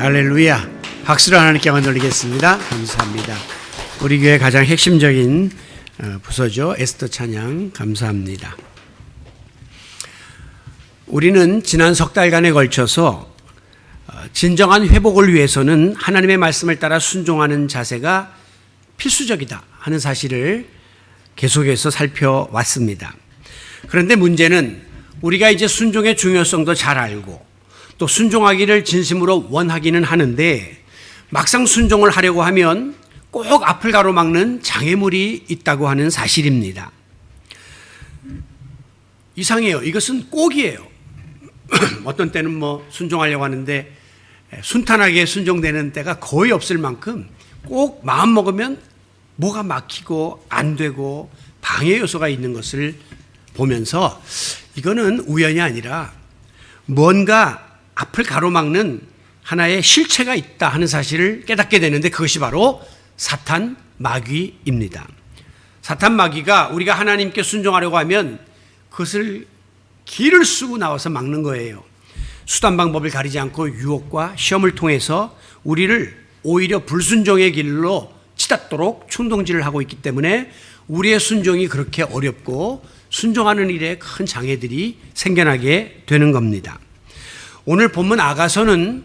할렐루야. 박수로 하나님께 영광 돌리겠습니다. 감사합니다. 우리 교회 가장 핵심적인 부서죠. 에스더 찬양 감사합니다. 우리는 지난 석 달간에 걸쳐서 진정한 회복을 위해서는 하나님의 말씀을 따라 순종하는 자세가 필수적이다 하는 사실을 계속해서 살펴왔습니다. 그런데 문제는 우리가 이제 순종의 중요성도 잘 알고 또 순종하기를 진심으로 원하기는 하는데 막상 순종을 하려고 하면 꼭 앞을 가로막는 장애물이 있다고 하는 사실입니다. 이상해요. 이것은 꼭이에요. 어떤 때는 순종하려고 하는데 순탄하게 순종되는 때가 거의 없을 만큼 꼭 마음 먹으면 뭐가 막히고 안 되고 방해 요소가 있는 것을 보면서 이거는 우연이 아니라 뭔가 앞을 가로막는 하나의 실체가 있다 하는 사실을 깨닫게 되는데 그것이 바로 사탄 마귀입니다. 사탄 마귀가 우리가 하나님께 순종하려고 하면 그것을 길을 쓰고 나와서 막는 거예요. 수단 방법을 가리지 않고 유혹과 시험을 통해서 우리를 오히려 불순종의 길로 치닫도록 충동질을 하고 있기 때문에 우리의 순종이 그렇게 어렵고 순종하는 일에 큰 장애들이 생겨나게 되는 겁니다. 오늘 본문 아가서는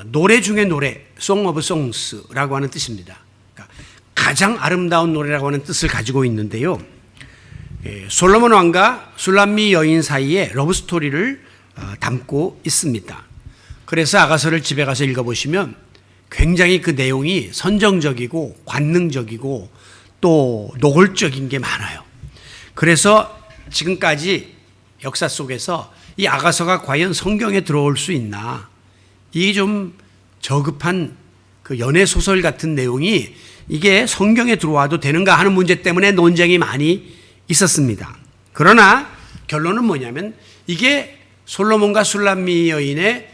노래 중에 노래, Song of Songs라고 하는 뜻입니다. 그러니까 가장 아름다운 노래라고 하는 뜻을 가지고 있는데요. 솔로몬 왕과 술람미 여인 사이의 러브스토리를 담고 있습니다. 그래서 아가서를 집에 가서 읽어보시면 굉장히 그 내용이 선정적이고 관능적이고 또 노골적인 게 많아요. 그래서 지금까지 역사 속에서 이 아가서가 과연 성경에 들어올 수 있나, 이게 좀 저급한 그 연애 소설 같은 내용이 이게 성경에 들어와도 되는가 하는 문제 때문에 논쟁이 많이 있었습니다. 그러나 결론은 뭐냐면 이게 솔로몬과 술람미 여인의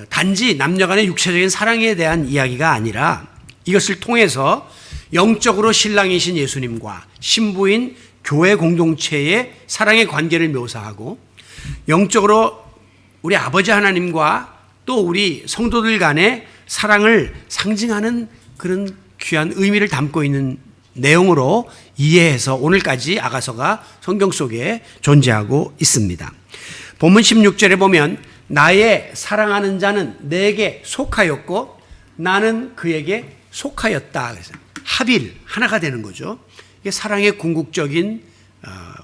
단지 남녀간의 육체적인 사랑에 대한 이야기가 아니라 이것을 통해서 영적으로 신랑이신 예수님과 신부인 교회 공동체의 사랑의 관계를 묘사하고 영적으로 우리 아버지 하나님과 또 우리 성도들 간의 사랑을 상징하는 그런 귀한 의미를 담고 있는 내용으로 이해해서 오늘까지 아가서가 성경 속에 존재하고 있습니다. 본문 16절에 보면 나의 사랑하는 자는 내게 속하였고 나는 그에게 속하였다. 그래서 합일, 하나가 되는 거죠. 이게 사랑의 궁극적인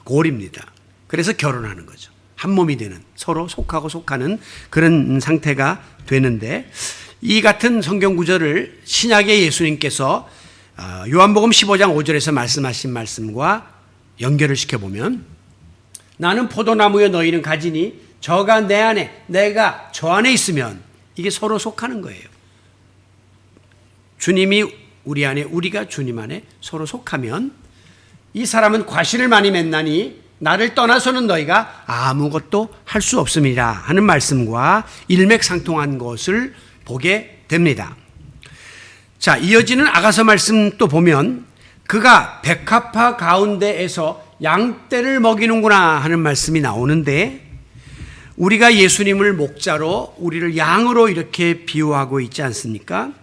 골입니다. 그래서 결혼하는 거죠. 한 몸이 되는, 서로 속하고 속하는 그런 상태가 되는데 이 같은 성경 구절을 신약의 예수님께서 요한복음 15장 5절에서 말씀하신 말씀과 연결을 시켜보면 나는 포도나무여 너희는 가지니 저가 내 안에 내가 저 안에 있으면 이게 서로 속하는 거예요. 주님이 우리 안에 우리가 주님 안에 서로 속하면 이 사람은 과실을 많이 맺나니 나를 떠나서는 너희가 아무것도 할 수 없음이라 하는 말씀과 일맥상통한 것을 보게 됩니다. 자, 이어지는 아가서 말씀 또 보면 그가 백합화 가운데에서 양떼를 먹이는구나 하는 말씀이 나오는데 우리가 예수님을 목자로 우리를 양으로 이렇게 비유하고 있지 않습니까?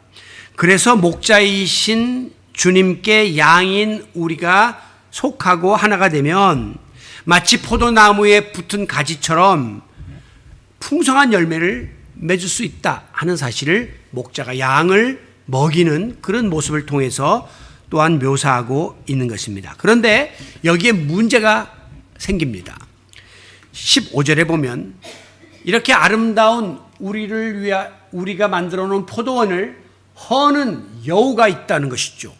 그래서 목자이신 주님께 양인 우리가 속하고 하나가 되면 마치 포도나무에 붙은 가지처럼 풍성한 열매를 맺을 수 있다 하는 사실을 목자가 양을 먹이는 그런 모습을 통해서 또한 묘사하고 있는 것입니다. 그런데 여기에 문제가 생깁니다. 15절에 보면 이렇게 아름다운 우리가 만들어 놓은 포도원을 허는 여우가 있다는 것이죠.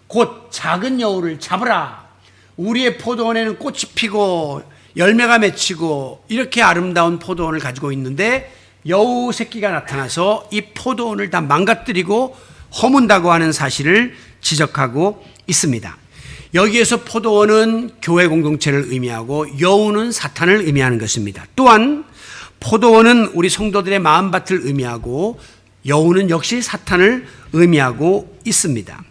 곧 작은 여우를 잡으라. 우리의 포도원에는 꽃이 피고 열매가 맺히고 이렇게 아름다운 포도원을 가지고 있는데 여우 새끼가 나타나서 이 포도원을 다 망가뜨리고 허문다고 하는 사실을 지적하고 있습니다. 여기에서 포도원은 교회 공동체를 의미하고 여우는 사탄을 의미하는 것입니다. 또한 포도원은 우리 성도들의 마음밭을 의미하고 여우는 역시 사탄을 의미하고 있습니다.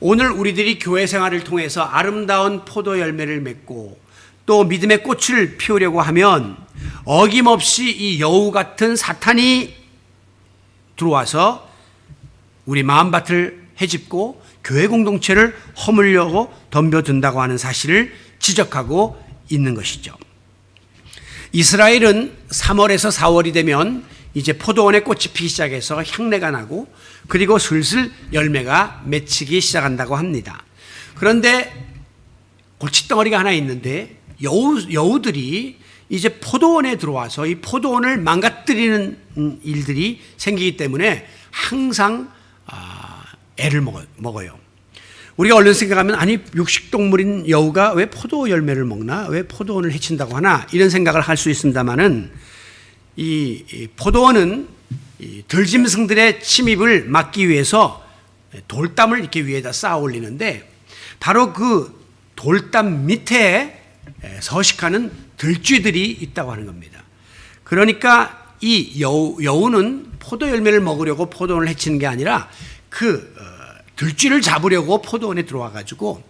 오늘 우리들이 교회 생활을 통해서 아름다운 포도 열매를 맺고 또 믿음의 꽃을 피우려고 하면 어김없이 이 여우 같은 사탄이 들어와서 우리 마음밭을 헤집고 교회 공동체를 허물려고 덤벼든다고 하는 사실을 지적하고 있는 것이죠. 이스라엘은 3월에서 4월이 되면 이제 포도원에 꽃이 피기 시작해서 향내가 나고 그리고 슬슬 열매가 맺히기 시작한다고 합니다. 그런데 골칫덩어리가 하나 있는데 여우들이 이제 포도원에 들어와서 이 포도원을 망가뜨리는 일들이 생기기 때문에 항상 애를 먹어요. 우리가 얼른 생각하면 아니 육식동물인 여우가 왜 포도 열매를 먹나? 왜 포도원을 해친다고 하나? 이런 생각을 할 수 있습니다만은 이 포도원은 이 들짐승들의 침입을 막기 위해서 돌담을 이렇게 위에다 쌓아 올리는데 바로 그 돌담 밑에 서식하는 들쥐들이 있다고 하는 겁니다. 그러니까 이 여우는 포도 열매를 먹으려고 포도원을 해치는 게 아니라 그 들쥐를 잡으려고 포도원에 들어와 가지고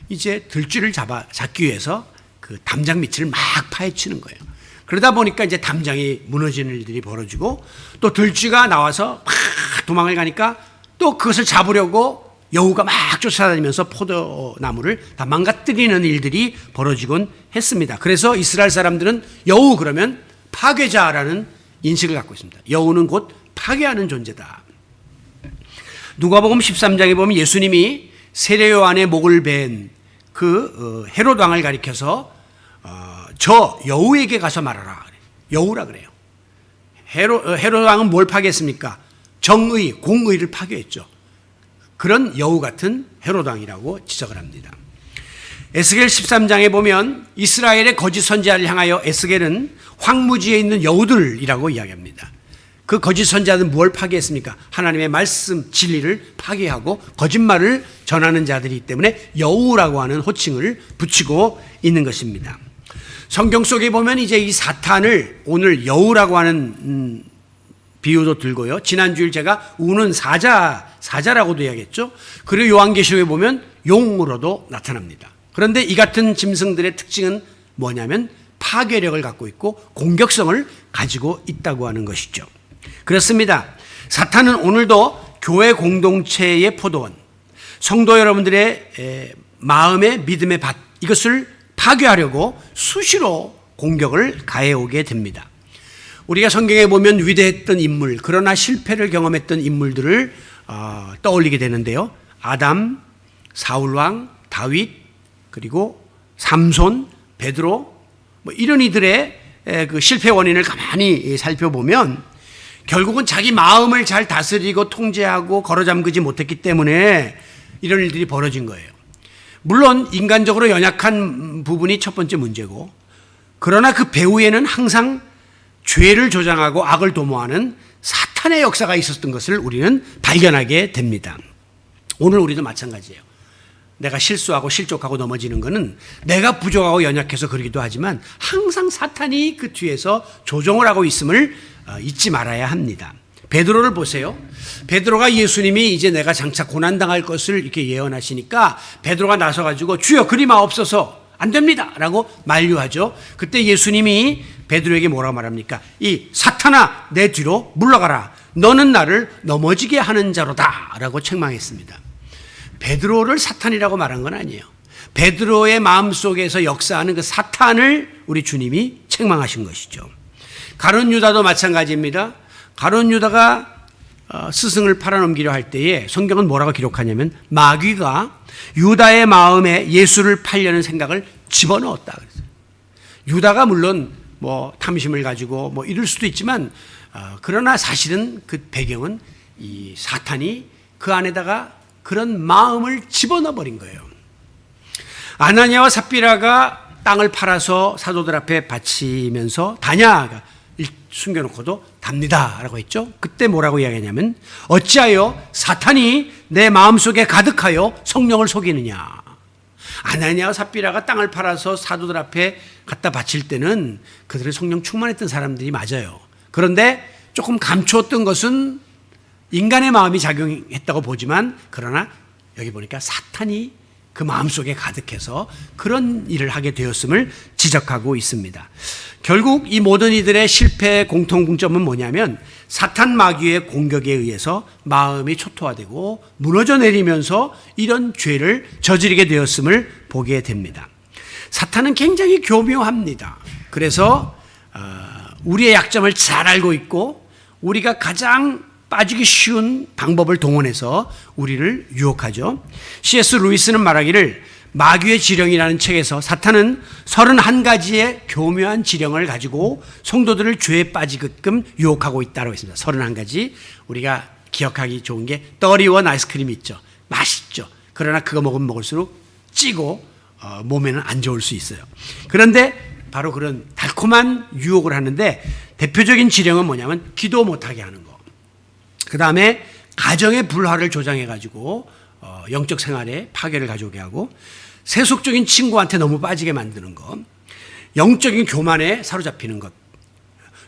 이제 들쥐를 잡기 위해서 그 담장 밑을 막 파헤치는 거예요. 그러다 보니까 이제 담장이 무너지는 일들이 벌어지고 또 들쥐가 나와서 막 도망을 가니까 또 그것을 잡으려고 여우가 막 쫓아다니면서 포도나무를 다 망가뜨리는 일들이 벌어지곤 했습니다. 그래서 이스라엘 사람들은 여우 그러면 파괴자라는 인식을 갖고 있습니다. 여우는 곧 파괴하는 존재다. 누가복음 13장에 보면 예수님이 세례 요한의 목을 벤 그 헤롯 왕을 가리켜서 저 여우에게 가서 말하라. 여우라 그래요. 헤롯 왕은 뭘 파괴했습니까? 정의, 공의를 파괴했죠. 그런 여우 같은 헤롯 왕이라고 지적을 합니다. 에스겔 13장에 보면 이스라엘의 거짓 선지자를 향하여 에스겔은 황무지에 있는 여우들이라고 이야기합니다. 그 거짓 선지자는 무엇을 파괴했습니까? 하나님의 말씀, 진리를 파괴하고 거짓말을 전하는 자들이기 때문에 여우라고 하는 호칭을 붙이고 있는 것입니다. 성경 속에 보면 이제 이 사탄을 오늘 여우라고 하는 비유도 들고요. 지난주일 제가 우는 사자라고도 이야기했죠. 그리고 요한계시록에 보면 용으로도 나타납니다. 그런데 이 같은 짐승들의 특징은 뭐냐면 파괴력을 갖고 있고 공격성을 가지고 있다고 하는 것이죠. 그렇습니다. 사탄은 오늘도 교회 공동체의 포도원, 성도 여러분들의 마음의 믿음의 밭, 이것을 파괴하려고 수시로 공격을 가해오게 됩니다. 우리가 성경에 보면 위대했던 인물, 그러나 실패를 경험했던 인물들을 떠올리게 되는데요. 아담, 사울왕, 다윗, 그리고 삼손, 베드로, 이런 이들의 그 실패 원인을 가만히 살펴보면 결국은 자기 마음을 잘 다스리고 통제하고 걸어잠그지 못했기 때문에 이런 일들이 벌어진 거예요. 물론 인간적으로 연약한 부분이 첫 번째 문제고, 그러나 그 배후에는 항상 죄를 조장하고 악을 도모하는 사탄의 역사가 있었던 것을 우리는 발견하게 됩니다. 오늘 우리도 마찬가지예요. 내가 실수하고 실족하고 넘어지는 것은 내가 부족하고 연약해서 그러기도 하지만 항상 사탄이 그 뒤에서 조종을 하고 있음을 잊지 말아야 합니다. 베드로를 보세요. 베드로가 예수님이 이제 내가 장차 고난당할 것을 이렇게 예언하시니까 베드로가 나서가지고 주여 그리 마옵소서, 안 됩니다 라고 만류하죠. 그때 예수님이 베드로에게 뭐라고 말합니까? 이 사탄아 내 뒤로 물러가라, 너는 나를 넘어지게 하는 자로다 라고 책망했습니다. 베드로를 사탄이라고 말한 건 아니에요. 베드로의 마음속에서 역사하는 그 사탄을 우리 주님이 책망하신 것이죠. 가룟 유다도 마찬가지입니다. 가룟 유다가 스승을 팔아넘기려 할 때에 성경은 뭐라고 기록하냐면 마귀가 유다의 마음에 예수를 팔려는 생각을 집어넣었다 그랬어요. 유다가 물론 탐심을 가지고 이럴 수도 있지만 그러나 사실은 그 배경은 이 사탄이 그 안에다가 그런 마음을 집어넣어 버린 거예요. 아나니아와 삽비라가 땅을 팔아서 사도들 앞에 바치면서 다냐가 숨겨놓고도 답니다 라고 했죠. 그때 뭐라고 이야기하냐면 어찌하여 사탄이 내 마음속에 가득하여 성령을 속이느냐. 아나니아와 삽비라가 땅을 팔아서 사도들 앞에 갖다 바칠 때는 그들의 성령 충만했던 사람들이 맞아요. 그런데 조금 감추었던 것은 인간의 마음이 작용했다고 보지만, 그러나 여기 보니까 사탄이 그 마음속에 가득해서 그런 일을 하게 되었음을 지적하고 있습니다. 결국 이 모든 이들의 실패의 공통점은 뭐냐면 사탄 마귀의 공격에 의해서 마음이 초토화되고 무너져 내리면서 이런 죄를 저지르게 되었음을 보게 됩니다. 사탄은 굉장히 교묘합니다. 그래서 우리의 약점을 잘 알고 있고 우리가 가장 빠지기 쉬운 방법을 동원해서 우리를 유혹하죠. C.S. 루이스는 말하기를 마귀의 지령이라는 책에서 사탄은 31가지의 교묘한 지령을 가지고 성도들을 죄에 빠지게끔 유혹하고 있다고 했습니다. 31가지. 우리가 기억하기 좋은 게 31 아이스크림이 있죠. 맛있죠. 그러나 그거 먹으면 먹을수록 찌고 몸에는 안 좋을 수 있어요. 그런데 바로 그런 달콤한 유혹을 하는데 대표적인 지령은 뭐냐면 기도 못하게 하는 거. 그 다음에 가정의 불화를 조장해가지고 영적 생활에 파괴를 가져오게 하고 세속적인 친구한테 너무 빠지게 만드는 것, 영적인 교만에 사로잡히는 것,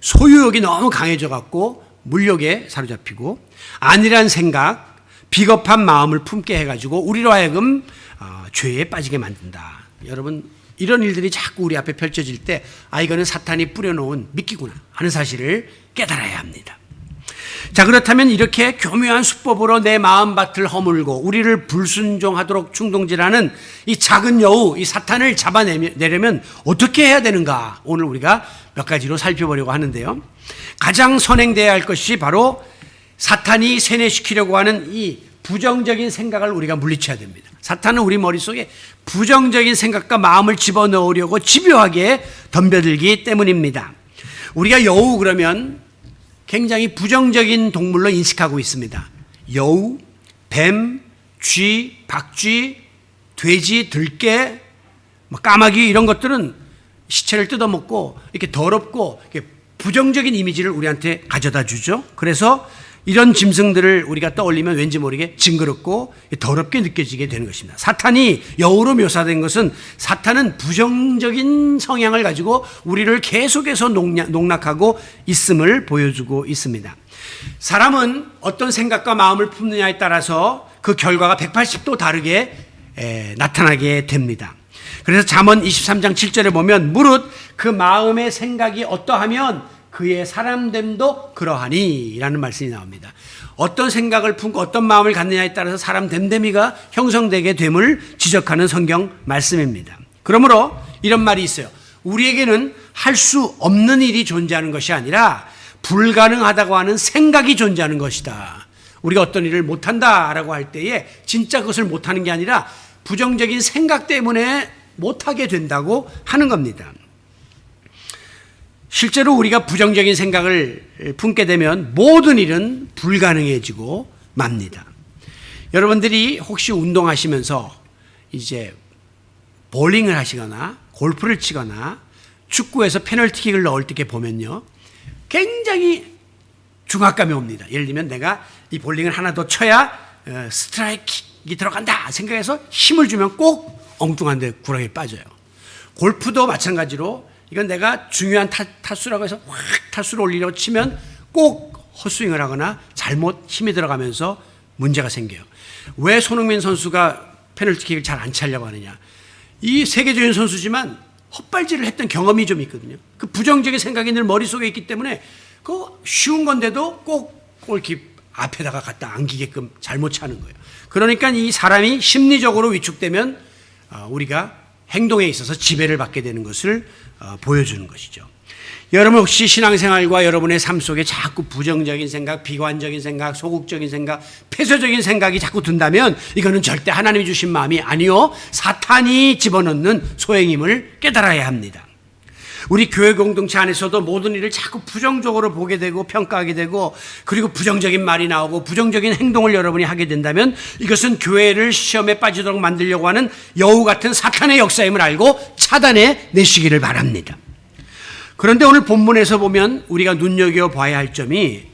소유욕이 너무 강해져갖고 물욕에 사로잡히고 안일한 생각, 비겁한 마음을 품게 해가지고 우리로 하여금 죄에 빠지게 만든다. 여러분 이런 일들이 자꾸 우리 앞에 펼쳐질 때 이거는 사탄이 뿌려놓은 미끼구나 하는 사실을 깨달아야 합니다. 자, 그렇다면 이렇게 교묘한 수법으로 내 마음밭을 허물고 우리를 불순종하도록 충동질하는 이 작은 여우, 이 사탄을 잡아내려면 어떻게 해야 되는가? 오늘 우리가 몇 가지로 살펴보려고 하는데요. 가장 선행되어야 할 것이 바로 사탄이 세뇌시키려고 하는 이 부정적인 생각을 우리가 물리쳐야 됩니다. 사탄은 우리 머릿속에 부정적인 생각과 마음을 집어넣으려고 집요하게 덤벼들기 때문입니다. 우리가 여우 그러면 굉장히 부정적인 동물로 인식하고 있습니다. 여우, 뱀, 쥐, 박쥐, 돼지, 들깨, 까마귀 이런 것들은 시체를 뜯어먹고 이렇게 더럽고 이렇게 부정적인 이미지를 우리한테 가져다 주죠. 그래서 이런 짐승들을 우리가 떠올리면 왠지 모르게 징그럽고 더럽게 느껴지게 되는 것입니다. 사탄이 여우로 묘사된 것은 사탄은 부정적인 성향을 가지고 우리를 계속해서 농락하고 있음을 보여주고 있습니다. 사람은 어떤 생각과 마음을 품느냐에 따라서 그 결과가 180도 다르게 나타나게 됩니다. 그래서 잠언 23장 7절에 보면 무릇 그 마음의 생각이 어떠하면 그의 사람됨도 그러하니 라는 말씀이 나옵니다. 어떤 생각을 품고 어떤 마음을 갖느냐에 따라서 사람 됨됨이가 형성되게 됨을 지적하는 성경 말씀입니다. 그러므로 이런 말이 있어요. 우리에게는 할 수 없는 일이 존재하는 것이 아니라 불가능하다고 하는 생각이 존재하는 것이다. 우리가 어떤 일을 못한다라고 할 때에 진짜 그것을 못하는 게 아니라 부정적인 생각 때문에 못하게 된다고 하는 겁니다. 실제로 우리가 부정적인 생각을 품게 되면 모든 일은 불가능해지고 맙니다. 여러분들이 혹시 운동하시면서 이제 볼링을 하시거나 골프를 치거나 축구에서 페널티킥을 넣을 때 보면요. 굉장히 중압감이 옵니다. 예를 들면 내가 이 볼링을 하나 더 쳐야 스트라이크가 들어간다 생각해서 힘을 주면 꼭 엉뚱한 데 구렁이에 빠져요. 골프도 마찬가지로 이건 내가 중요한 타수라고 해서 확 타수를 올리려고 치면 꼭 헛스윙을 하거나 잘못 힘이 들어가면서 문제가 생겨요. 왜 손흥민 선수가 페널티킥을 잘 안 차려고 하느냐. 이 세계적인 선수지만 헛발질을 했던 경험이 좀 있거든요. 그 부정적인 생각이 늘 머릿속에 있기 때문에 그 쉬운 건데도 꼭 골키 앞에다가 갖다 안기게끔 잘못 차는 거예요. 그러니까 이 사람이 심리적으로 위축되면 우리가 행동에 있어서 지배를 받게 되는 것을 보여주는 것이죠. 여러분 혹시 신앙생활과 여러분의 삶 속에 자꾸 부정적인 생각, 비관적인 생각, 소극적인 생각, 폐쇄적인 생각이 자꾸 든다면 이거는 절대 하나님이 주신 마음이 아니요 사탄이 집어넣는 소행임을 깨달아야 합니다. 우리 교회 공동체 안에서도 모든 일을 자꾸 부정적으로 보게 되고 평가하게 되고 그리고 부정적인 말이 나오고 부정적인 행동을 여러분이 하게 된다면 이것은 교회를 시험에 빠지도록 만들려고 하는 여우 같은 사탄의 역사임을 알고 차단해 내시기를 바랍니다. 그런데 오늘 본문에서 보면 우리가 눈여겨봐야 할 점이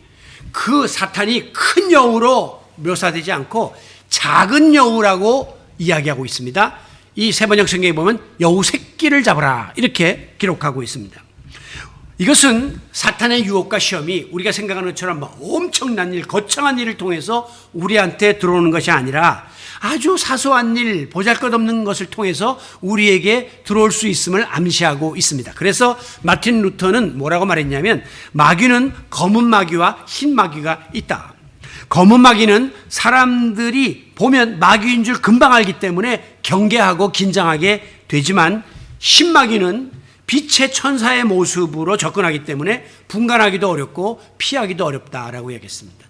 그 사탄이 큰 여우로 묘사되지 않고 작은 여우라고 이야기하고 있습니다. 이 세번역 성경에 보면 여우 새끼를 잡아라 이렇게 기록하고 있습니다. 이것은 사탄의 유혹과 시험이 우리가 생각하는 것처럼 뭐 엄청난 일, 거창한 일을 통해서 우리한테 들어오는 것이 아니라 아주 사소한 일, 보잘것없는 것을 통해서 우리에게 들어올 수 있음을 암시하고 있습니다. 그래서 마틴 루터는 뭐라고 말했냐면 마귀는 검은 마귀와 흰 마귀가 있다. 검은 마귀는 사람들이 보면 마귀인 줄 금방 알기 때문에 경계하고 긴장하게 되지만 흰 마귀는 빛의 천사의 모습으로 접근하기 때문에 분간하기도 어렵고 피하기도 어렵다라고 얘기했습니다.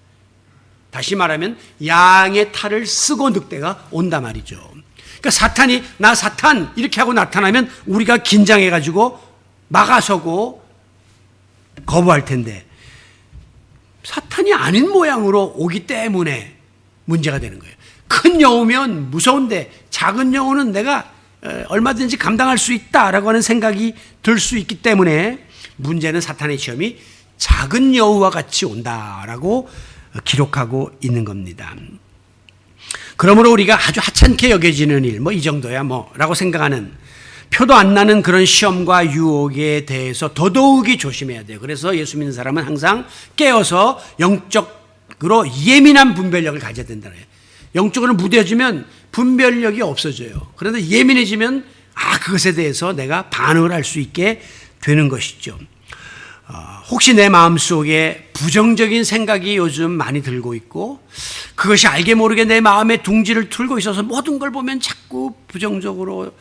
다시 말하면 양의 탈을 쓰고 늑대가 온다 말이죠. 그러니까 사탄이 나 사탄 이렇게 하고 나타나면 우리가 긴장해가지고 막아서고 거부할 텐데 사탄이 아닌 모양으로 오기 때문에 문제가 되는 거예요. 큰 여우면 무서운데 작은 여우는 내가 얼마든지 감당할 수 있다라고 하는 생각이 들 수 있기 때문에 문제는 사탄의 시험이 작은 여우와 같이 온다라고 기록하고 있는 겁니다. 그러므로 우리가 아주 하찮게 여겨지는 일, 뭐 이 정도야 뭐라고 생각하는 표도 안 나는 그런 시험과 유혹에 대해서 더더욱이 조심해야 돼요. 그래서 예수 믿는 사람은 항상 깨어서 영적으로 예민한 분별력을 가져야 된다는 거예요. 영적으로 무뎌지면 분별력이 없어져요. 그런데 예민해지면 그것에 대해서 내가 반응을 할 수 있게 되는 것이죠. 혹시 내 마음속에 부정적인 생각이 요즘 많이 들고 있고 그것이 알게 모르게 내 마음에 둥지를 틀고 있어서 모든 걸 보면 자꾸 부정적으로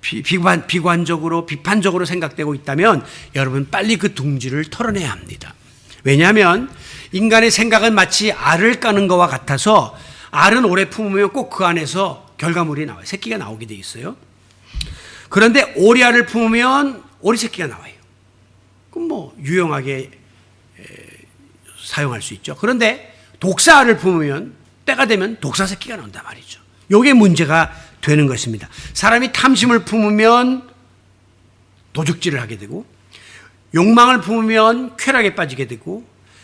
비관적으로 비판적으로 생각되고 있다면 여러분 빨리 그 둥지를 털어내야 합니다. 왜냐하면 인간의 생각은 마치 알을 까는 것과 같아서 알은 오래 품으면 꼭 그 안에서 결과물이 나와요. 새끼가 나오게 돼 있어요. 그런데 오리알을 품으면 오리 새끼가 나와요. 그럼 뭐 유용하게 사용할 수 있죠. 그런데 독사알을 품으면 때가 되면 독사 새끼가 나온단 말이죠. 이게 문제가 되는 것입니다. 사람이 탐심을 품으면 도둑질을 하게 되고 욕망을 품으면 쾌락에 빠지게 되고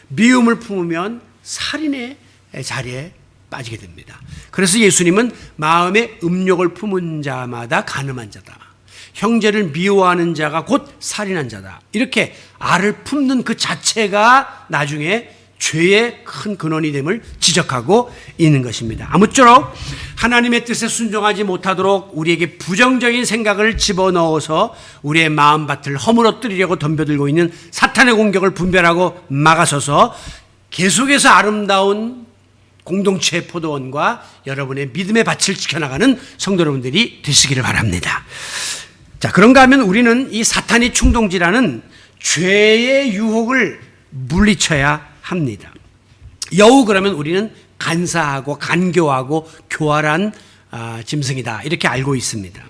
미움을 품으면 살인의 자리에 빠지게 됩니다. 그래서 예수님은 마음에 음욕을 품은 자마다 간음한 자다. 형제를 미워하는 자가 곧 살인한 자다. 이렇게 알을 품는 그 자체가 나중에 죄의 큰 근원이 됨을 지적하고 있는 것입니다. 아무쪼록 하나님의 뜻에 순종하지 못하도록 우리에게 부정적인 생각을 집어넣어서 우리의 마음밭을 허물어뜨리려고 덤벼들고 있는 사탄의 공격을 분별하고 막아서서 계속해서 아름다운 공동체 포도원과 여러분의 믿음의 밭을 지켜나가는 성도 여러분들이 되시기를 바랍니다. 자, 그런가 하면 우리는 이 사탄이 충동질하는 죄의 유혹을 물리쳐야 합니다. 여우 그러면 우리는 간사하고 간교하고 교활한 짐승이다 이렇게 알고 있습니다.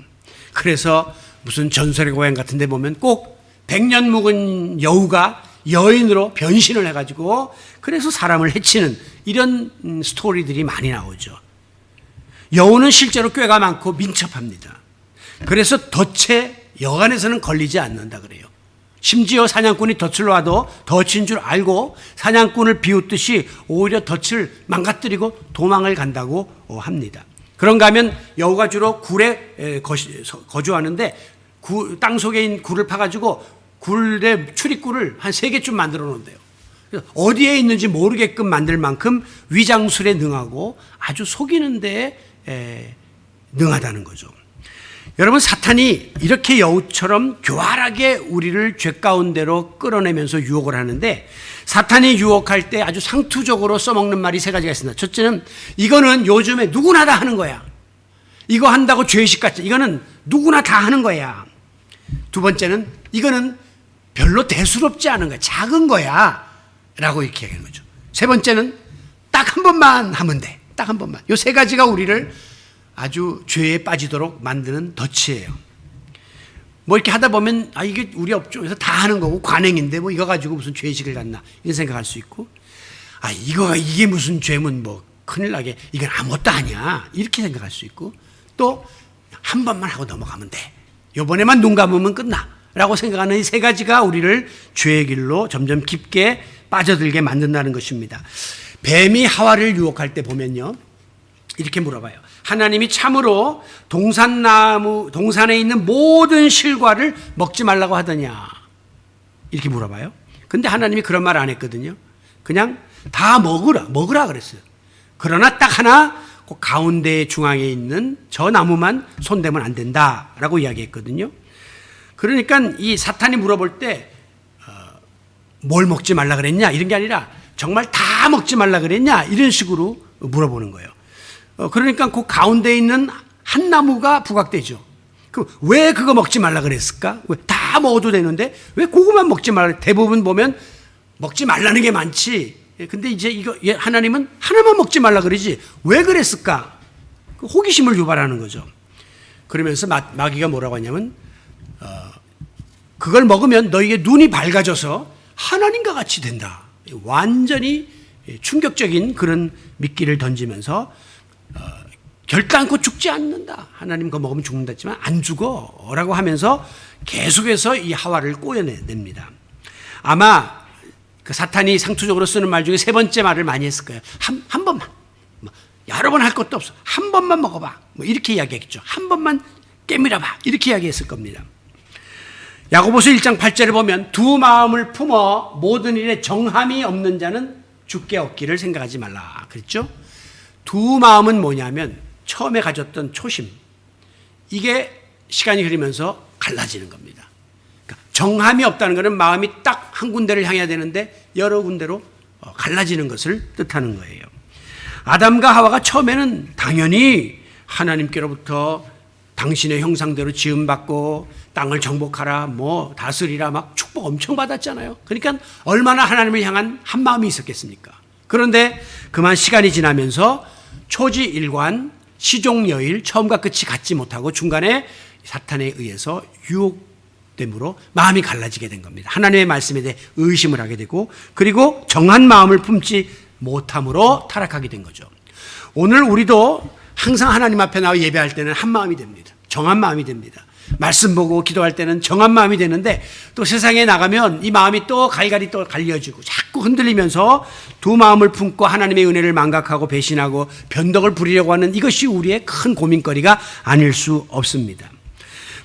그래서 무슨 전설의 고향 같은 데 보면 꼭 100년 묵은 여우가 여인으로 변신을 해가지고 그래서 사람을 해치는 이런 스토리들이 많이 나오죠. 여우는 실제로 꾀가 많고 민첩합니다. 그래서 덫에 여간에서는 걸리지 않는다 그래요. 심지어 사냥꾼이 덫을 놔도 덫인 줄 알고 사냥꾼을 비웃듯이 오히려 덫을 망가뜨리고 도망을 간다고 합니다. 그런가 하면 여우가 주로 굴에 거주하는데 땅 속에 있는 굴을 파가지고 굴의 출입구를 한 3개쯤 만들어 놓는데요. 어디에 있는지 모르게끔 만들 만큼 위장술에 능하고 아주 속이는 데에 능하다는 거죠. 여러분 사탄이 이렇게 여우처럼 교활하게 우리를 죄 가운데로 끌어내면서 유혹을 하는데 사탄이 유혹할 때 아주 상투적으로 써먹는 말이 3가지가 있습니다. 첫째는 이거는 요즘에 누구나 다 하는 거야. 이거 한다고 죄의식 같지. 이거는 누구나 다 하는 거야. 두 번째는 이거는 별로 대수롭지 않은 거야. 작은 거야. 라고 이렇게 얘기하는 거죠. 세 번째는 딱 한 번만 하면 돼. 딱 한 번만. 이 3가지가 우리를 아주 죄에 빠지도록 만드는 덫이에요. 뭐 이렇게 하다 보면 이게 우리 업종에서 다 하는 거고 관행인데 뭐 이거 가지고 무슨 죄의식을 갖나 이런 생각할 수 있고 이게 무슨 죄면 뭐 큰일 나게 이건 아무것도 아니야 이렇게 생각할 수 있고 또 한 번만 하고 넘어가면 돼. 이번에만 눈 감으면 끝나 라고 생각하는 이 3가지가 우리를 죄의 길로 점점 깊게 빠져들게 만든다는 것입니다. 뱀이 하와를 유혹할 때 보면요 이렇게 물어봐요. 하나님이 참으로 동산에 있는 모든 실과를 먹지 말라고 하더냐. 이렇게 물어봐요. 근데 하나님이 그런 말 안 했거든요. 그냥 다 먹으라 그랬어요. 그러나 딱 하나 그 가운데 중앙에 있는 저 나무만 손대면 안 된다라고 이야기했거든요. 그러니까 이 사탄이 물어볼 때 뭘 먹지 말라 그랬냐 이런 게 아니라 정말 다 먹지 말라 그랬냐 이런 식으로 물어보는 거예요. 그러니까 그 가운데 있는 한 나무가 부각되죠. 왜 그거 먹지 말라 그랬을까? 왜 다 먹어도 되는데 왜 그거만 먹지 말라? 대부분 보면 먹지 말라는 게 많지. 근데 이제 이거 하나님은 하나만 먹지 말라 그러지 왜 그랬을까? 호기심을 유발하는 거죠. 그러면서 마귀가 뭐라고 하냐면 그걸 먹으면 너희의 눈이 밝아져서 하나님과 같이 된다. 완전히 충격적인 그런 미끼를 던지면서 결단코 죽지 않는다. 하나님 그거 먹으면 죽는다 했지만 안 죽어라고 하면서 계속해서 이 하와를 꼬여냅니다. 아마 그 사탄이 상투적으로 쓰는 말 중에 세 번째 말을 많이 했을 거예요. 한 번만. 여러 번 할 것도 없어. 한 번만 먹어봐. 이렇게 이야기했죠. 한 번만 깨밀어봐. 이렇게 이야기했을 겁니다. 야고보서 1장 8절에 보면 두 마음을 품어 모든 일에 정함이 없는 자는 죽게 얻기를 생각하지 말라. 그랬죠? 두 마음은 뭐냐면 처음에 가졌던 초심. 이게 시간이 흐르면서 갈라지는 겁니다. 그러니까 정함이 없다는 것은 마음이 딱 한 군데를 향해야 되는데 여러 군데로 갈라지는 것을 뜻하는 거예요. 아담과 하와가 처음에는 당연히 하나님께로부터 당신의 형상대로 지음받고 땅을 정복하라, 다스리라 막 축복 엄청 받았잖아요. 그러니까 얼마나 하나님을 향한 한 마음이 있었겠습니까? 그런데 그만 시간이 지나면서 초지일관, 시종여일, 처음과 끝이 같지 못하고 중간에 사탄에 의해서 유혹됨으로 마음이 갈라지게 된 겁니다. 하나님의 말씀에 대해 의심을 하게 되고 그리고 정한 마음을 품지 못함으로 타락하게 된 거죠. 오늘 우리도 항상 하나님 앞에 나와 예배할 때는 한 마음이 됩니다. 정한 마음이 됩니다. 말씀 보고 기도할 때는 정한 마음이 되는데 또 세상에 나가면 이 마음이 또 갈갈이 또 갈려지고 자꾸 흔들리면서 두 마음을 품고 하나님의 은혜를 망각하고 배신하고 변덕을 부리려고 하는 이것이 우리의 큰 고민거리가 아닐 수 없습니다.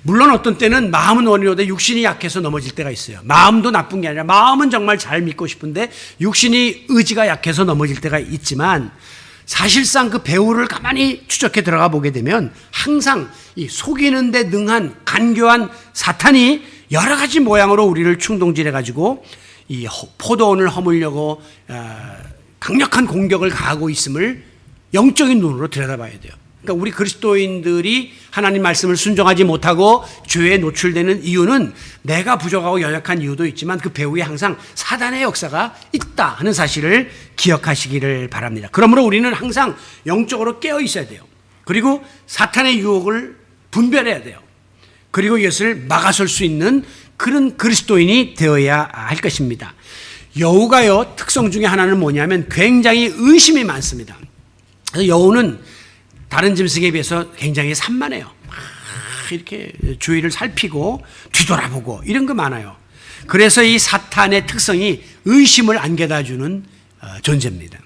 물론 어떤 때는 마음은 원이로되 육신이 약해서 넘어질 때가 있어요. 마음도 나쁜 게 아니라 마음은 정말 잘 믿고 싶은데 육신이 의지가 약해서 넘어질 때가 있지만 사실상 그 배후를 가만히 추적해 들어가 보게 되면 항상 이 속이는 데 능한 간교한 사탄이 여러 가지 모양으로 우리를 충동질해 가지고 이 포도원을 허물려고 강력한 공격을 가하고 있음을 영적인 눈으로 들여다봐야 돼요. 그러니까 우리 그리스도인들이 하나님 말씀을 순종하지 못하고 죄에 노출되는 이유는 내가 부족하고 연약한 이유도 있지만 그 배후에 항상 사단의 역사가 있다 하는 사실을 기억하시기를 바랍니다. 그러므로 우리는 항상 영적으로 깨어 있어야 돼요. 그리고 사탄의 유혹을 분별해야 돼요. 그리고 이것을 막아설 수 있는 그런 그리스도인이 되어야 할 것입니다. 여우가요, 특성 중에 하나는 뭐냐면 굉장히 의심이 많습니다. 그래서 여우는 다른 짐승에 비해서 굉장히 산만해요. 이렇게 주위를 살피고 뒤돌아보고 이런 거 많아요. 그래서 이 사탄의 특성이 의심을 안겨다주는 존재입니다.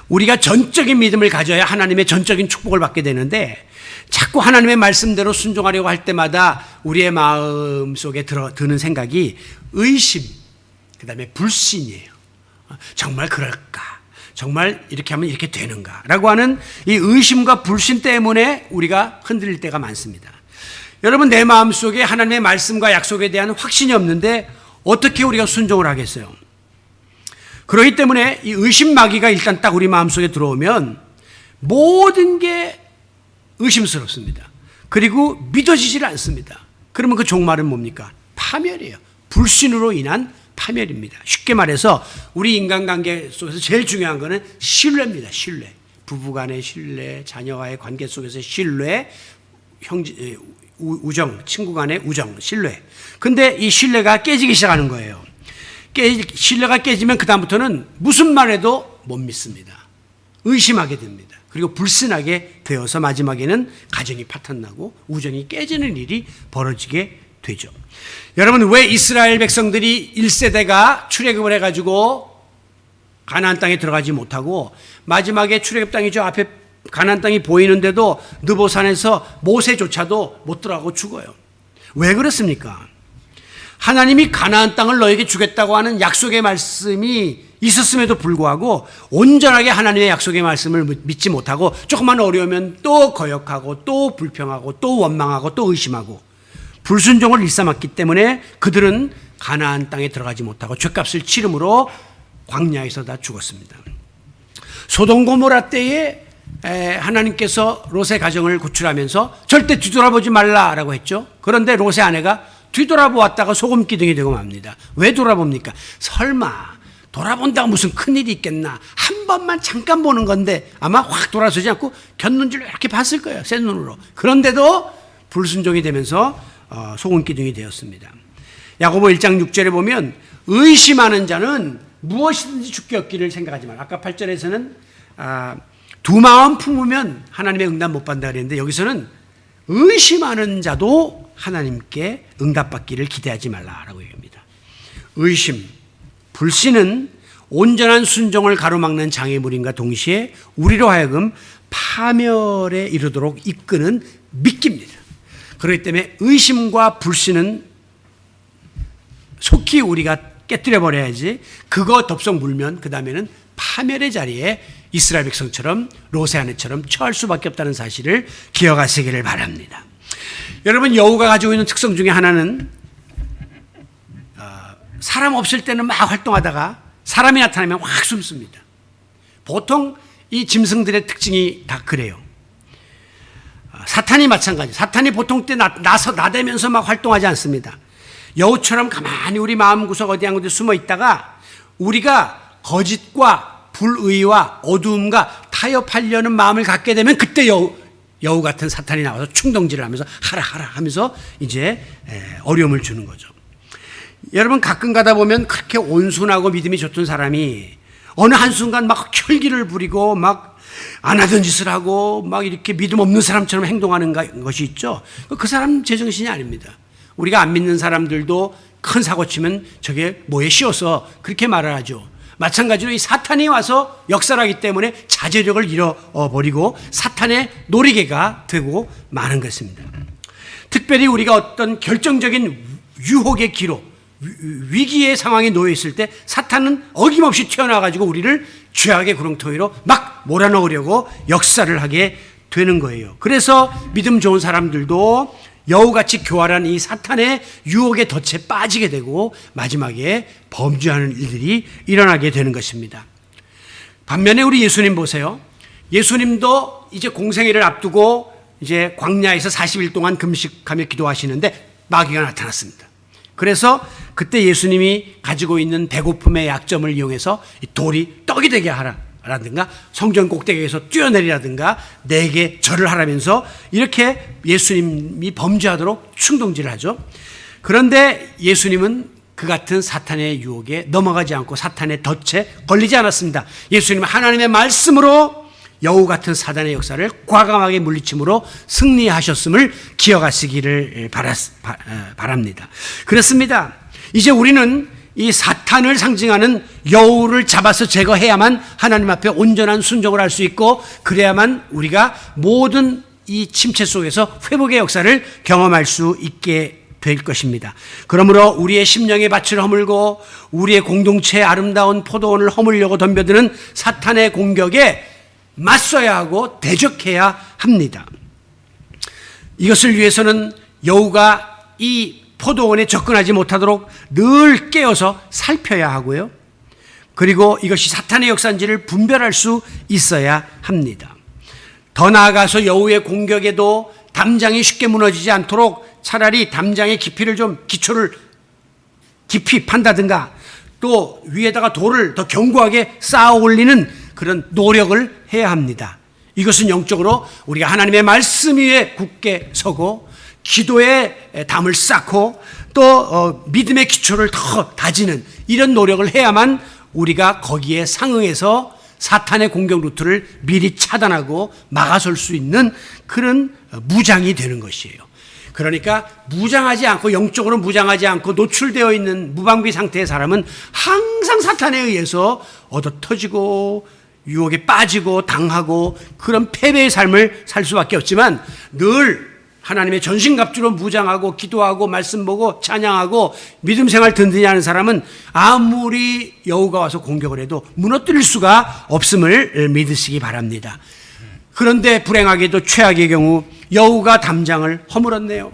우리가 전적인 믿음을 가져야 하나님의 전적인 축복을 받게 되는데 자꾸 하나님의 말씀대로 순종하려고 할 때마다 우리의 마음 속에 드는 생각이 의심, 그 다음에 불신이에요. 정말 그럴까? 정말 이렇게 하면 이렇게 되는가? 라고 하는 이 의심과 불신 때문에 우리가 흔들릴 때가 많습니다. 여러분, 내 마음속에 하나님의 말씀과 약속에 대한 확신이 없는데 어떻게 우리가 순종을 하겠어요? 그렇기 때문에 이 의심 마귀가 일단 딱 우리 마음속에 들어오면 모든 게 의심스럽습니다. 그리고 믿어지질 않습니다. 그러면 그 종말은 뭡니까? 파멸이에요. 불신으로 인한 파멸입니다. 쉽게 말해서 우리 인간관계 속에서 제일 중요한 것은 신뢰입니다. 신뢰. 부부간의 신뢰, 자녀와의 관계 속에서 신뢰, 우정, 친구간의 우정, 신뢰. 근데 이 신뢰가 깨지기 시작하는 거예요. 신뢰가 깨지면 그 다음부터는 무슨 말해도 못 믿습니다. 의심하게 됩니다. 그리고 불신하게 되어서 마지막에는 가정이 파탄나고 우정이 깨지는 일이 벌어지게 되죠. 여러분, 왜 이스라엘 백성들이 1세대가 출애굽을 해가지고 가나안 땅에 들어가지 못하고 마지막에 출애굽 땅이 저 앞에 가나안 땅이 보이는데도 느보산에서 모세조차도 못 들어가고 죽어요? 왜 그렇습니까? 하나님이 가나안 땅을 너에게 주겠다고 하는 약속의 말씀이 있었음에도 불구하고 온전하게 하나님의 약속의 말씀을 믿지 못하고 조금만 어려우면 또 거역하고 또 불평하고 또 원망하고 또 의심하고 불순종을 일삼았기 때문에 그들은 가나안 땅에 들어가지 못하고 죗값을 치름으로 광야에서 다 죽었습니다. 소돔 고모라 때에 하나님께서 롯의 가정을 구출하면서 절대 뒤돌아보지 말라라고 했죠. 그런데 롯의 아내가 뒤돌아보았다가 소금기둥이 되고 맙니다. 왜 돌아봅니까? 설마 돌아본다고 무슨 큰일이 있겠나. 한 번만 잠깐 보는 건데 아마 확 돌아서지 않고 곁눈질로 이렇게 봤을 거예요. 새 눈으로. 그런데도 불순종이 되면서 소금기둥이 되었습니다. 야고보 1장 6절에 보면 의심하는 자는 무엇이든지 죽게 얻기를 생각하지 마라. 아까 8절에서는 두 마음 품으면 하나님의 응답 못 받는다 그랬는데 여기서는 의심하는 자도 하나님께 응답받기를 기대하지 말라라고 얘기합니다. 의심, 불신은 온전한 순종을 가로막는 장애물인과 동시에 우리로 하여금 파멸에 이르도록 이끄는 미끼입니다. 그렇기 때문에 의심과 불신은 속히 우리가 깨뜨려 버려야지. 그거 덥석 물면 그 다음에는 파멸의 자리에 이스라엘 백성처럼 롯의 아내처럼 처할 수밖에 없다는 사실을 기억하시기를 바랍니다. 여러분, 여우가 가지고 있는 특성 중에 하나는 사람 없을 때는 막 활동하다가 사람이 나타나면 확 숨습니다. 보통 이 짐승들의 특징이 다 그래요. 사탄이 마찬가지. 사탄이 보통 때 나서 나대면서 막 활동하지 않습니다. 여우처럼 가만히 우리 마음구석 어디 한 군데 숨어 있다가 우리가 거짓과 불의와 어두움과 타협하려는 마음을 갖게 되면 그때 여우 같은 사탄이 나와서 충동질을 하면서 하라 하면서 이제 어려움을 주는 거죠. 여러분, 가끔 가다 보면 그렇게 온순하고 믿음이 좋던 사람이 어느 한순간 막 혈기를 부리고 막 안 하던 짓을 하고 막 이렇게 믿음 없는 사람처럼 행동하는 것이 있죠. 그 사람 제정신이 아닙니다. 우리가 안 믿는 사람들도 큰 사고 치면 저게 뭐에 씌워서 그렇게 말을 하죠. 마찬가지로 이 사탄이 와서 역사를 하기 때문에 자제력을 잃어버리고 사탄의 놀이개가 되고 마는 것입니다. 특별히 우리가 어떤 결정적인 유혹의 기로, 위기의 상황에 놓여 있을 때 사탄은 어김없이 튀어나와가지고 우리를 죄악의 구렁텅이로 막 몰아넣으려고 역사를 하게 되는 거예요. 그래서 믿음 좋은 사람들도 여우같이 교활한 이 사탄의 유혹의 덫에 빠지게 되고 마지막에 범죄하는 일들이 일어나게 되는 것입니다. 반면에 우리 예수님 보세요. 예수님도 이제 공생애를 앞두고 이제 광야에서 40일 동안 금식하며 기도하시는데 마귀가 나타났습니다. 그래서 그때 예수님이 가지고 있는 배고픔의 약점을 이용해서 이 돌이 떡이 되게 하라든가 성전 꼭대기에서 뛰어내리라든가 내게 절을 하라면서 이렇게 예수님이 범죄하도록 충동질을 하죠. 그런데 예수님은 그 같은 사탄의 유혹에 넘어가지 않고 사탄의 덫에 걸리지 않았습니다. 예수님은 하나님의 말씀으로 여우 같은 사단의 역사를 과감하게 물리침으로 승리하셨음을 기억하시기를 바랍니다. 그렇습니다. 이제 우리는 이 사탄을 상징하는 여우를 잡아서 제거해야만 하나님 앞에 온전한 순종을 할 수 있고 그래야만 우리가 모든 이 침체 속에서 회복의 역사를 경험할 수 있게 될 것입니다. 그러므로 우리의 심령의 밭을 허물고 우리의 공동체의 아름다운 포도원을 허물려고 덤벼드는 사탄의 공격에 맞서야 하고 대적해야 합니다. 이것을 위해서는 여우가 이 포도원에 접근하지 못하도록 늘 깨어서 살펴야 하고요. 그리고 이것이 사탄의 역사인지를 분별할 수 있어야 합니다. 더 나아가서 여우의 공격에도 담장이 쉽게 무너지지 않도록 차라리 담장의 기초를 깊이 판다든가 또 위에다가 돌을 더 견고하게 쌓아 올리는 그런 노력을 해야 합니다. 이것은 영적으로 우리가 하나님의 말씀 위에 굳게 서고 기도의 담을 쌓고 또 믿음의 기초를 더 다지는 이런 노력을 해야만 우리가 거기에 상응해서 사탄의 공격 루트를 미리 차단하고 막아설 수 있는 그런 무장이 되는 것이에요. 그러니까 무장하지 않고 영적으로 무장하지 않고 노출되어 있는 무방비 상태의 사람은 항상 사탄에 의해서 얻어터지고 유혹에 빠지고 당하고 그런 패배의 삶을 살 수밖에 없지만 늘 하나님의 전신갑주로 무장하고 기도하고 말씀 보고 찬양하고 믿음 생활 든든히 하는 사람은 아무리 여우가 와서 공격을 해도 무너뜨릴 수가 없음을 믿으시기 바랍니다. 그런데 불행하게도 최악의 경우 여우가 담장을 허물었네요.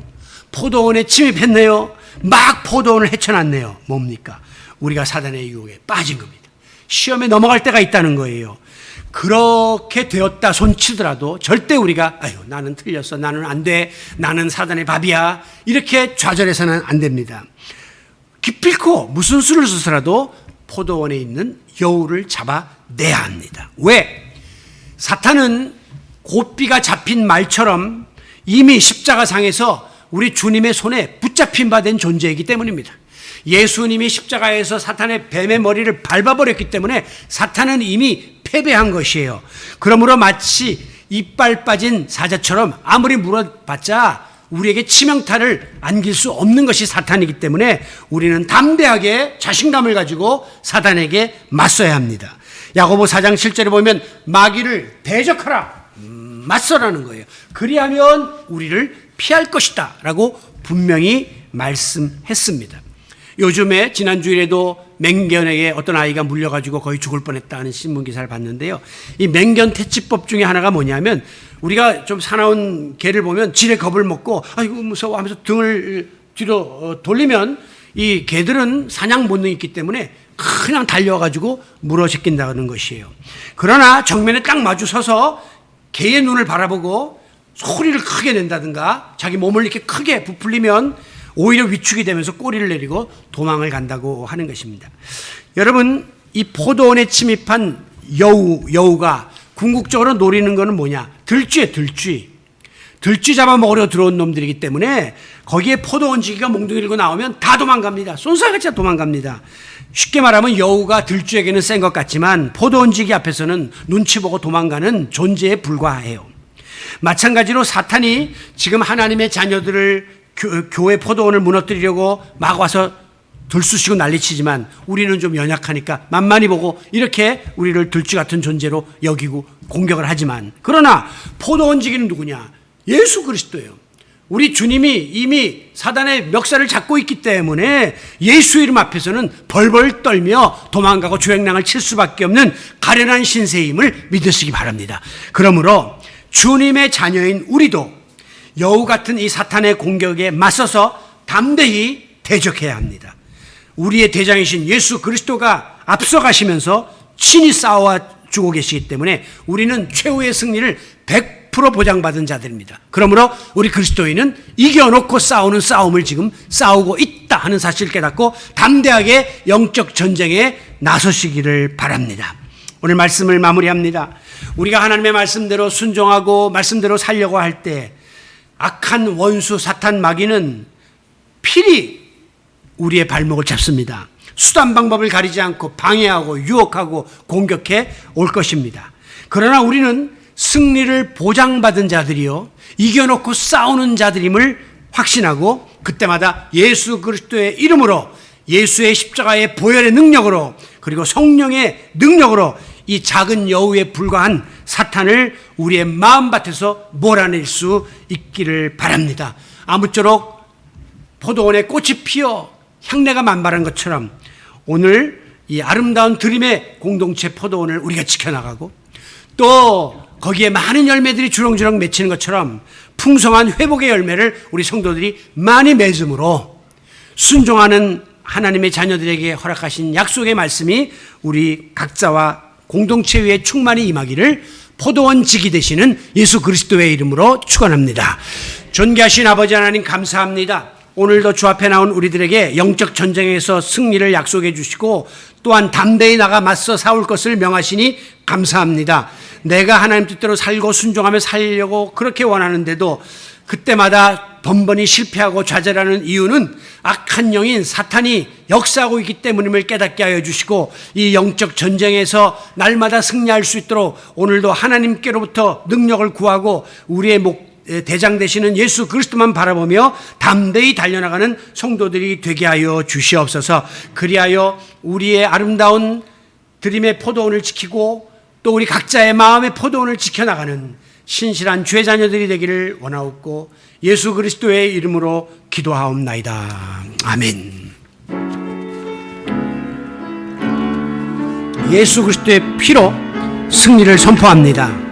포도원에 침입했네요. 막 포도원을 헤쳐놨네요. 뭡니까? 우리가 사단의 유혹에 빠진 겁니다. 시험에 넘어갈 때가 있다는 거예요. 그렇게 되었다 손치더라도 절대 우리가 아유 나는 틀렸어, 나는 안 돼, 나는 사단의 밥이야 이렇게 좌절해서는 안 됩니다. 기필코 무슨 수를 써서라도 포도원에 있는 여우를 잡아내야 합니다. 왜? 사탄은 고삐가 잡힌 말처럼 이미 십자가상에서 우리 주님의 손에 붙잡힌 바 된 존재이기 때문입니다. 예수님이 십자가에서 사탄의 뱀의 머리를 밟아버렸기 때문에 사탄은 이미 패배한 것이에요. 그러므로 마치 이빨 빠진 사자처럼 아무리 물어봤자 우리에게 치명타를 안길 수 없는 것이 사탄이기 때문에 우리는 담대하게 자신감을 가지고 사탄에게 맞서야 합니다. 야고보 4장 7절에 보면 마귀를 대적하라, 맞서라는 거예요. 그리하면 우리를 피할 것이다 라고 분명히 말씀했습니다. 요즘에 지난주일에도 맹견에게 어떤 아이가 물려가지고 거의 죽을 뻔했다는 신문기사를 봤는데요. 이 맹견 퇴치법 중에 하나가 뭐냐면 우리가 좀 사나운 개를 보면 지레 겁을 먹고 아이고 무서워 하면서 등을 뒤로 돌리면 이 개들은 사냥 본능이 있기 때문에 그냥 달려가지고 물어제낀다는 것이에요. 그러나 정면에 딱 마주 서서 개의 눈을 바라보고 소리를 크게 낸다든가 자기 몸을 이렇게 크게 부풀리면 오히려 위축이 되면서 꼬리를 내리고 도망을 간다고 하는 것입니다. 여러분, 이 포도원에 침입한 여우가 궁극적으로 노리는 것은 뭐냐? 들쥐에 들쥐 잡아먹으려 들어온 놈들이기 때문에 거기에 포도원지기가 몽둥이 들고 나오면 다 도망갑니다. 쏜살같이 도망갑니다. 쉽게 말하면 여우가 들쥐에게는 센 것 같지만 포도원지기 앞에서는 눈치 보고 도망가는 존재에 불과해요. 마찬가지로 사탄이 지금 하나님의 자녀들을 교회 포도원을 무너뜨리려고 막 와서 들쑤시고 난리치지만 우리는 좀 연약하니까 만만히 보고 이렇게 우리를 들쥐 같은 존재로 여기고 공격을 하지만 그러나 포도원지기는 누구냐? 예수 그리스도예요. 우리 주님이 이미 사단의 멱살을 잡고 있기 때문에 예수 이름 앞에서는 벌벌 떨며 도망가고 주행랑을 칠 수밖에 없는 가련한 신세임을 믿으시기 바랍니다. 그러므로 주님의 자녀인 우리도 여우 같은 이 사탄의 공격에 맞서서 담대히 대적해야 합니다. 우리의 대장이신 예수 그리스도가 앞서가시면서 친히 싸워주고 계시기 때문에 우리는 최후의 승리를 100% 보장받은 자들입니다. 그러므로 우리 그리스도인은 이겨놓고 싸우는 싸움을 지금 싸우고 있다 하는 사실을 깨닫고 담대하게 영적 전쟁에 나서시기를 바랍니다. 오늘 말씀을 마무리합니다. 우리가 하나님의 말씀대로 순종하고 말씀대로 살려고 할 때 악한 원수 사탄 마귀는 필히 우리의 발목을 잡습니다. 수단 방법을 가리지 않고 방해하고 유혹하고 공격해 올 것입니다. 그러나 우리는 승리를 보장받은 자들이요 이겨놓고 싸우는 자들임을 확신하고 그때마다 예수 그리스도의 이름으로 예수의 십자가의 보혈의 능력으로 그리고 성령의 능력으로 이 작은 여우에 불과한 사탄을 우리의 마음밭에서 몰아낼 수 있기를 바랍니다. 아무쪼록 포도원에 꽃이 피어 향내가 만발한 것처럼 오늘 이 아름다운 드림의 공동체 포도원을 우리가 지켜나가고 또 거기에 많은 열매들이 주렁주렁 맺히는 것처럼 풍성한 회복의 열매를 우리 성도들이 많이 맺음으로 순종하는 하나님의 자녀들에게 허락하신 약속의 말씀이 우리 각자와 공동체 위에 충만히 임하기를 포도원 지기 되시는 예수 그리스도의 이름으로 축원합니다. 존귀하신 아버지 하나님 감사합니다. 오늘도 주 앞에 나온 우리들에게 영적 전쟁에서 승리를 약속해 주시고 또한 담대히 나가 맞서 싸울 것을 명하시니 감사합니다. 내가 하나님 뜻대로 살고 순종하며 살려고 그렇게 원하는데도 그때마다 번번이 실패하고 좌절하는 이유는 악한 영인 사탄이 역사하고 있기 때문임을 깨닫게 하여 주시고 이 영적 전쟁에서 날마다 승리할 수 있도록 오늘도 하나님께로부터 능력을 구하고 우리의 대장 되시는 예수 그리스도만 바라보며 담대히 달려나가는 성도들이 되게 하여 주시옵소서. 그리하여 우리의 아름다운 드림의 포도원을 지키고 또 우리 각자의 마음의 포도원을 지켜나가는 신실한 주의 자녀들이 되기를 원하옵고 예수 그리스도의 이름으로 기도하옵나이다. 아멘. 예수 그리스도의 피로 승리를 선포합니다.